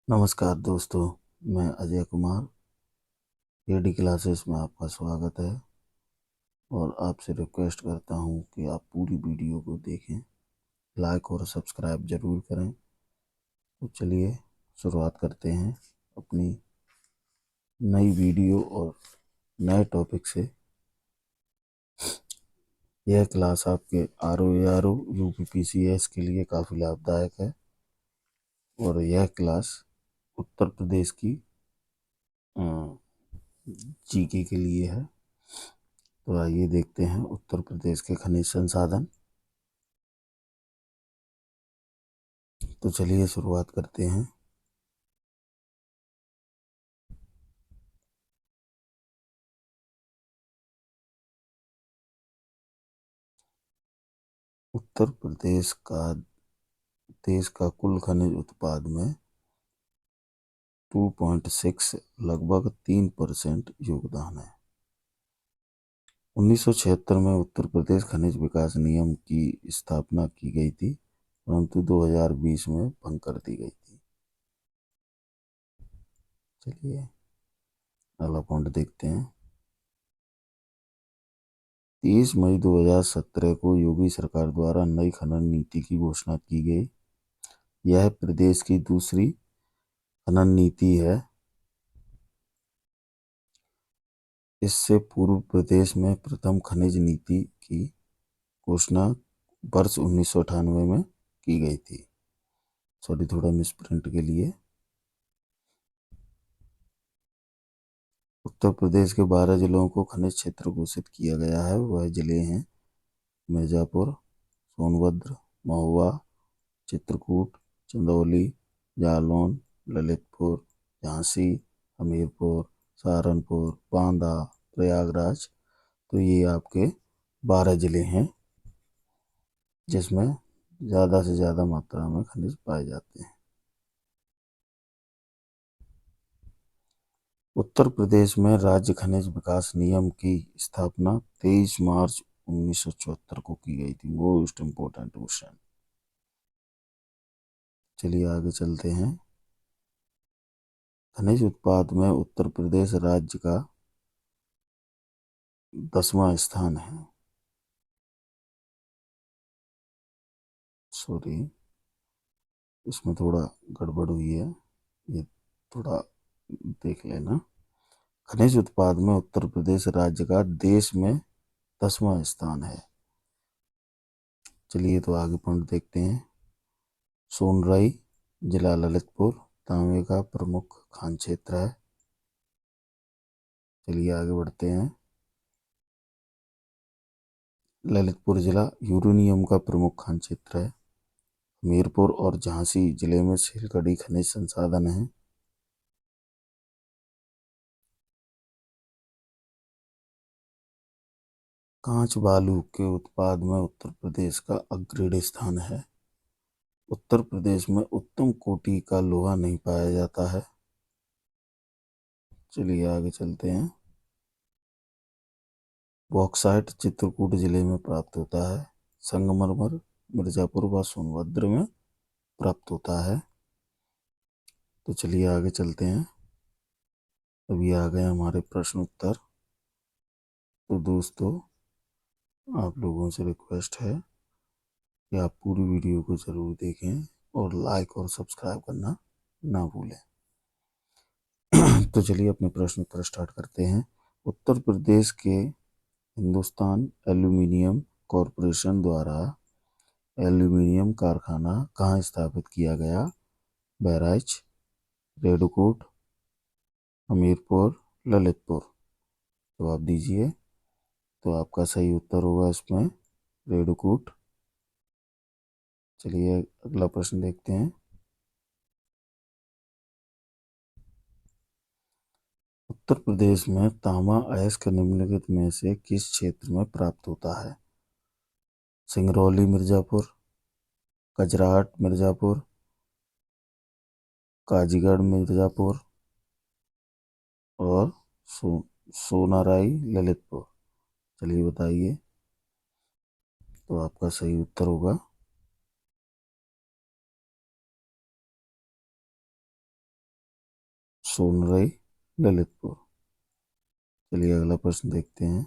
नमस्कार दोस्तों, मैं अजय कुमार। एडी क्लासेस में आपका स्वागत है और आपसे रिक्वेस्ट करता हूं कि आप पूरी वीडियो को देखें, लाइक और सब्सक्राइब जरूर करें। तो चलिए शुरुआत करते हैं अपनी नई वीडियो और नए टॉपिक से। यह क्लास आपके आर ओ यूपीपीसीएस के लिए काफ़ी लाभदायक है और यह क्लास उत्तर प्रदेश की जीके के लिए है। तो आइए देखते हैं उत्तर प्रदेश के खनिज संसाधन। तो चलिए शुरुआत करते हैं। उत्तर प्रदेश का देश का कुल खनिज उत्पाद में 2.6 लगभग 3% योगदान है। 1976 में उत्तर प्रदेश खनिज विकास निगम की स्थापना की गई थी, परंतु 2020 में भंग कर दी गई थी। चलिए अगला पॉइंट देखते हैं। 30 मई 2017 को योगी सरकार द्वारा नई खनन नीति की घोषणा की गई। यह प्रदेश की दूसरी खनन नीति है। इससे पूर्व प्रदेश में प्रथम खनिज नीति की घोषणा वर्ष 1998 में की गई थी। सॉरी, थोड़ा मिसप्रिंट के लिए। उत्तर प्रदेश के 12 जिलों को खनिज क्षेत्र घोषित किया गया है। वह जिले हैं मिर्जापुर, सोनभद्र, महुआ, चित्रकूट, चंदौली, जालौन, ललितपुर, झांसी, हमीरपुर, सहारनपुर, बांदा, प्रयागराज। तो ये आपके 12 जिले हैं जिसमें ज़्यादा से ज़्यादा मात्रा में खनिज पाए जाते हैं। उत्तर प्रदेश में राज्य खनिज विकास निगम की स्थापना 23 मार्च 1974 को की गई थी। Most important question. चलिए आगे चलते हैं। खनिज उत्पाद में उत्तर प्रदेश राज्य का 10वां स्थान है। सॉरी, इसमें थोड़ा गड़बड़ हुई है, ये थोड़ा देख लेना। खनिज उत्पाद में उत्तर प्रदेश राज्य का देश में 10वां स्थान है। चलिए तो आगे पॉइंट देखते हैं। सोनराई जिला ललितपुर तांबे का प्रमुख खान क्षेत्र है। चलिए आगे बढ़ते हैं। ललितपुर जिला यूरेनियम का प्रमुख खान क्षेत्र है। हमीरपुर और झांसी जिले में सीलकड़ी खनिज संसाधन है। कांच बालू के उत्पाद में उत्तर प्रदेश का अग्रणी स्थान है। उत्तर प्रदेश में उत्तम कोटि का लोहा नहीं पाया जाता है। चलिए आगे चलते हैं। बॉक्साइट चित्रकूट जिले में प्राप्त होता है। संगमरमर मिर्जापुर व सोनभद्र में प्राप्त होता है। तो चलिए आगे चलते हैं। अभी आ गए हमारे प्रश्न उत्तर। तो दोस्तों, आप लोगों से रिक्वेस्ट है कि आप पूरी वीडियो को ज़रूर देखें और लाइक और सब्सक्राइब करना ना भूलें। तो चलिए अपने प्रश्न उत्तर स्टार्ट करते हैं। उत्तर प्रदेश के हिंदुस्तान एल्यूमिनियम कॉरपोरेशन द्वारा एल्यूमिनियम कारखाना कहाँ स्थापित किया गया? बहराइच, रेडकोट, हमीरपुर, ललितपुर। जवाब दीजिए। तो आपका सही उत्तर होगा इसमें रेडकोट। चलिए अगला प्रश्न देखते हैं। उत्तर प्रदेश में तांबा अयस्क निम्नलिखित में से किस क्षेत्र में प्राप्त होता है? सिंगरौली मिर्जापुर, कजराहट मिर्जापुर, काजीगढ़ मिर्जापुर और सोनाराई ललितपुर। चलिए बताइए। तो आपका सही उत्तर होगा सोनरई, ललितपुर। चलिए अगला प्रश्न देखते हैं।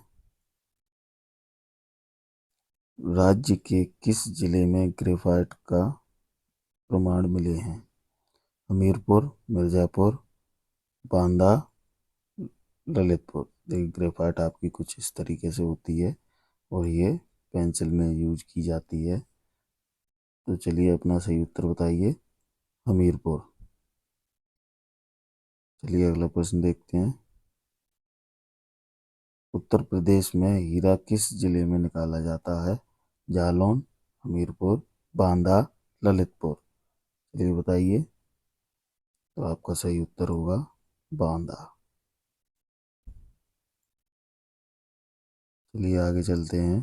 राज्य के किस जिले में ग्रेफाइट का प्रमाण मिले हैं? हमीरपुर, मिर्जापुर, बांदा, ललितपुर। देखिए ग्रेफाइट आपकी कुछ इस तरीके से होती है और ये पेंसिल में यूज की जाती है। तो चलिए अपना सही उत्तर बताइए। हमीरपुर। चलिए अगला प्रश्न देखते हैं। उत्तर प्रदेश में हीरा किस जिले में निकाला जाता है? जालौन, हमीरपुर, बांदा, ललितपुर। चलिए बताइए। तो आपका सही उत्तर होगा बांदा। चलिए आगे चलते हैं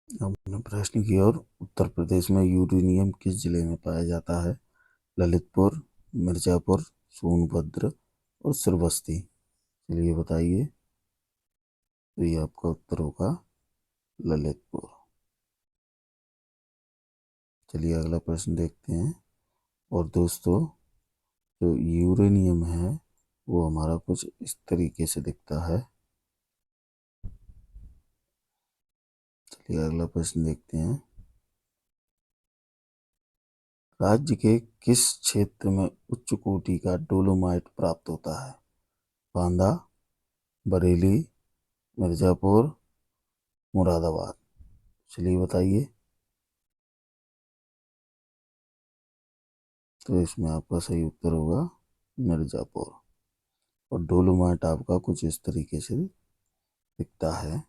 अपने प्रश्न की ओर। उत्तर प्रदेश में यूरेनियम किस जिले में पाया जाता है? ललितपुर, मिर्जापुर, सोनभद्र और श्रावस्ती। चलिए बताइए। तो ये आपका उत्तर होगा ललितपुर। चलिए अगला प्रश्न देखते हैं। और दोस्तों, जो यूरेनियम है वो हमारा कुछ इस तरीके से दिखता है। चलिए अगला प्रश्न देखते हैं। राज्य के किस क्षेत्र में उच्च कोटि का डोलोमाइट प्राप्त होता है? बांदा, बरेली, मिर्जापुर, मुरादाबाद। चलिए बताइए। तो इसमें आपका सही उत्तर होगा मिर्जापुर। और डोलोमाइट आपका कुछ इस तरीके से दिखता है।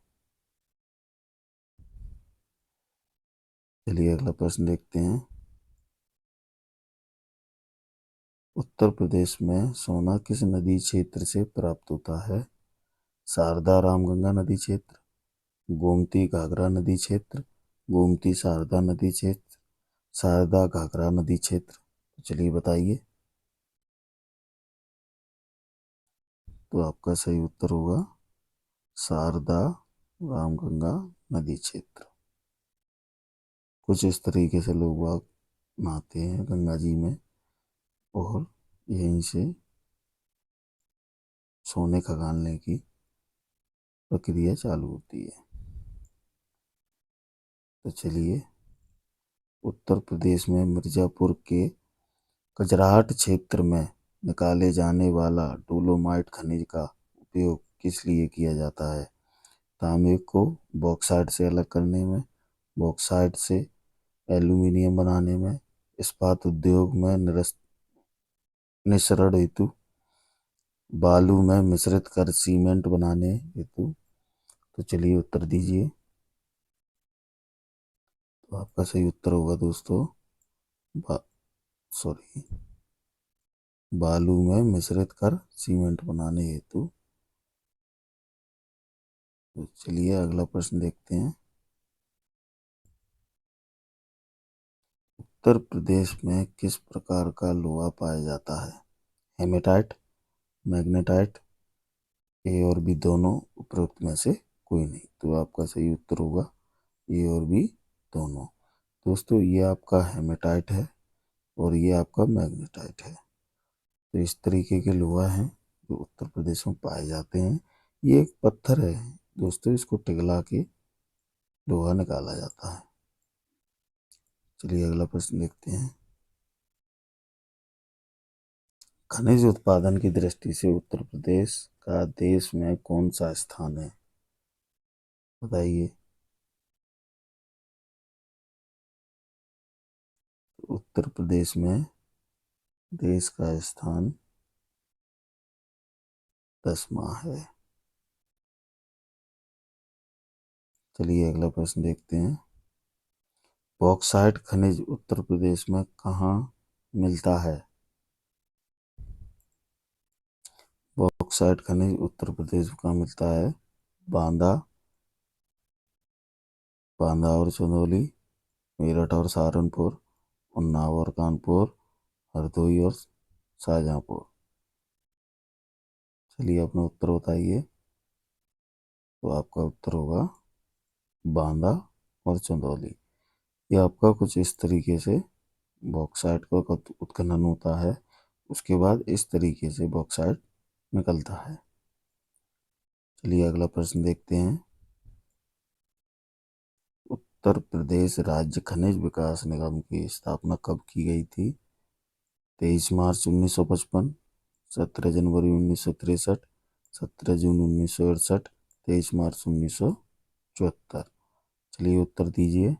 चलिए अगला प्रश्न देखते हैं। उत्तर प्रदेश में सोना किस नदी क्षेत्र से प्राप्त होता है? शारदा रामगंगा नदी क्षेत्र, गोमती घाघरा नदी क्षेत्र, गोमती शारदा नदी क्षेत्र, शारदा घाघरा नदी क्षेत्र। तो चलिए बताइए। तो आपका सही उत्तर होगा शारदा रामगंगा नदी क्षेत्र। कुछ इस तरीके से लोग वहाँ नहाते हैं गंगा जी में और यहीं से सोने खगालने की प्रक्रिया चालू होती है। तो चलिए, उत्तर प्रदेश में मिर्जापुर के कजराहट क्षेत्र में निकाले जाने वाला डोलोमाइट खनिज का उपयोग किस लिए किया जाता है? तांबे को बॉक्साइट से अलग करने में, बॉक्साइट से एल्यूमीनियम बनाने में, इस्पात उद्योग में निस्सरण हेतु, बालू में मिश्रित कर सीमेंट बनाने हेतु। तो चलिए उत्तर दीजिए। तो आपका सही उत्तर होगा दोस्तों सॉरी, बालू में मिश्रित कर सीमेंट बनाने हेतु। तो चलिए अगला प्रश्न देखते हैं। उत्तर प्रदेश में किस प्रकार का लोहा पाया जाता है? हेमेटाइट, मैग्नेटाइट, ए और बी दोनों, उपरोक्त में से कोई नहीं। तो आपका सही उत्तर होगा ए और बी दोनों। दोस्तों ये आपका हेमेटाइट है और ये आपका मैग्नेटाइट है। तो इस तरीके के लोहा हैं जो उत्तर प्रदेश में पाए जाते हैं। ये एक पत्थर है दोस्तों, इसको पिघला के लोहा निकाला जाता है। चलिए अगला प्रश्न देखते हैं। खनिज उत्पादन की दृष्टि से उत्तर प्रदेश का देश में कौन सा स्थान है? बताइए। उत्तर प्रदेश में देश का स्थान 10वां है। चलिए अगला प्रश्न देखते हैं। बॉक्साइट खनिज उत्तर प्रदेश में कहाँ मिलता है? बॉक्साइट खनिज उत्तर प्रदेश में मिलता है बांदा, बांदा और चंदौली, मेरठ और सहारनपुर, उन्नाव और कानपुर, हरदोई और शाहजहाँपुर। चलिए अपना उत्तर बताइए। तो आपका उत्तर होगा बांदा और चंदौली। ये आपका कुछ इस तरीके से बॉक्साइट का उत्खनन होता है उसके बाद इस तरीके से बॉक्साइट निकलता है। चलिए अगला प्रश्न देखते हैं। उत्तर प्रदेश राज्य खनिज विकास निगम की स्थापना कब की गई थी? 23 मार्च 1955, 17 जनवरी 1963, 17 जून 1968, 23 मार्च 1974। चलिए उत्तर दीजिए।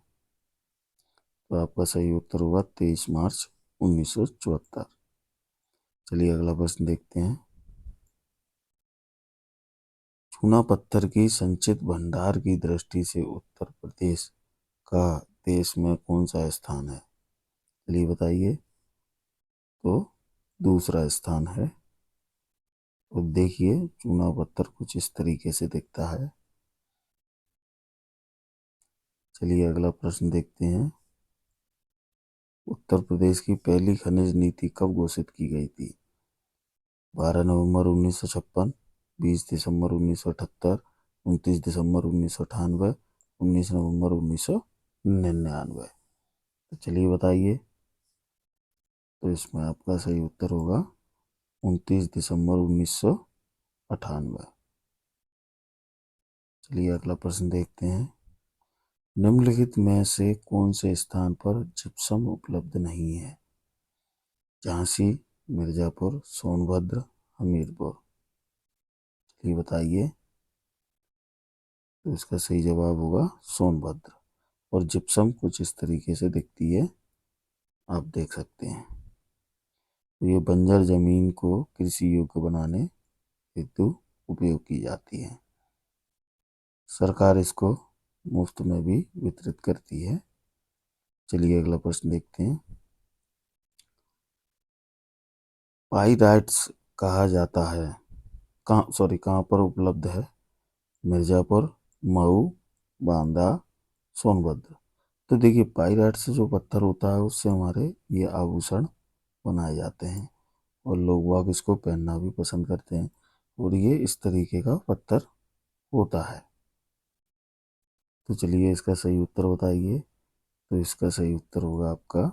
तो आपका सही उत्तर होगा 23 मार्च 1974। चलिए अगला प्रश्न देखते हैं। चूना पत्थर की संचित भंडार की दृष्टि से उत्तर प्रदेश का देश में कौन सा स्थान है? चलिए बताइए। तो दूसरा स्थान है। तो देखिए चूना पत्थर कुछ इस तरीके से दिखता है। चलिए अगला प्रश्न देखते हैं। उत्तर प्रदेश की पहली खनिज नीति कब घोषित की गई थी? 12 नवंबर 1956, 20 दिसंबर 1978, 29 दिसंबर 1998, 19 नवंबर 1999। तो चलिए बताइए। तो इसमें आपका सही उत्तर होगा 29 दिसंबर 1998। चलिए अगला प्रश्न देखते हैं। निम्नलिखित में से कौन से स्थान पर जिप्सम उपलब्ध नहीं है? झांसी, मिर्जापुर, सोनभद्र, हमीरपुर। चलिए बताइए। तो इसका सही जवाब होगा सोनभद्र। और जिप्सम कुछ इस तरीके से दिखती है, आप देख सकते हैं। तो ये बंजर जमीन को कृषि योग्य बनाने हेतु उपयोग की जाती है। सरकार इसको मुफ्त में भी वितरित करती है। चलिए अगला प्रश्न देखते हैं। पाइराइट्स कहा जाता है कहाँ पर उपलब्ध है? मिर्जापुर, मऊ, बांदा, सोनभद्र। तो देखिए पाइराइट से जो पत्थर होता है उससे हमारे ये आभूषण बनाए जाते हैं और लोग वाग इसको पहनना भी पसंद करते हैं। और ये इस तरीके का पत्थर होता है। तो चलिए इसका सही उत्तर बताइए। तो इसका सही उत्तर होगा आपका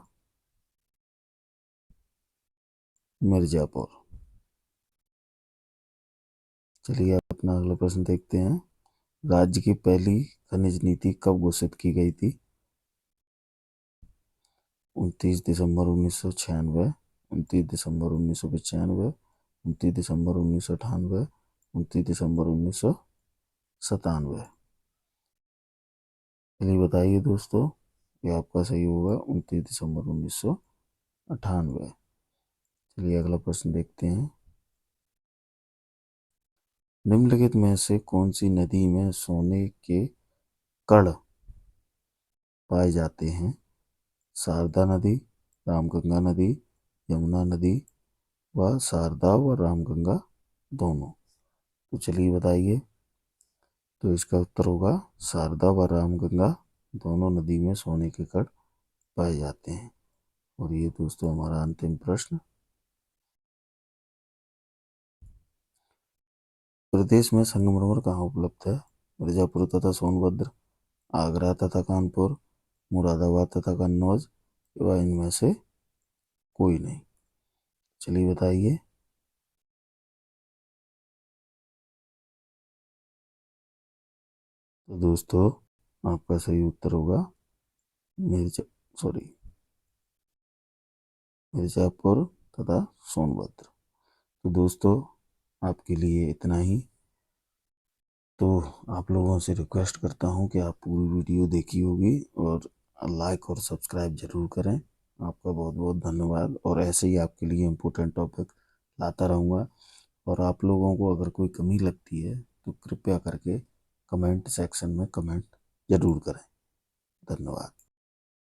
मिर्जापुर। चलिए अपना अगला प्रश्न देखते हैं। राज्य की पहली खनिज नीति कब घोषित की गई थी? 29 दिसंबर 1996, 29 दिसंबर 1995, 29 दिसंबर 1998, 29 दिसंबर 1997। चलिए बताइए दोस्तों। ये आपका सही होगा 29 दिसंबर 1998। चलिए अगला प्रश्न देखते हैं। निम्नलिखित में से कौन सी नदी में सोने के कण पाए जाते हैं? शारदा नदी, रामगंगा नदी, यमुना नदी व शारदा व रामगंगा दोनों। तो चलिए बताइए। तो इसका उत्तर होगा शारदा व रामगंगा दोनों नदी में सोने के कण पाए जाते हैं। और ये दोस्तों हमारा अंतिम प्रश्न। प्रदेश में संगमरमर कहाँ उपलब्ध है? मिर्जापुर तथा सोनभद्र, आगरा तथा कानपुर, मुरादाबाद तथा कन्नौज व इनमें से कोई नहीं। चलिए बताइए। तो दोस्तों आपका सही उत्तर होगा मिर्जा सॉरी मिर्जापुर तथा सोनभद्र। तो दोस्तों आपके लिए इतना ही। तो आप लोगों से रिक्वेस्ट करता हूँ कि आप पूरी वीडियो देखी होगी और लाइक और सब्सक्राइब जरूर करें। आपका बहुत बहुत धन्यवाद। और ऐसे ही आपके लिए इम्पोर्टेंट टॉपिक लाता रहूँगा। और आप लोगों को अगर कोई कमी लगती है तो कृपया करके कमेंट सेक्शन में कमेंट जरूर करें। धन्यवाद।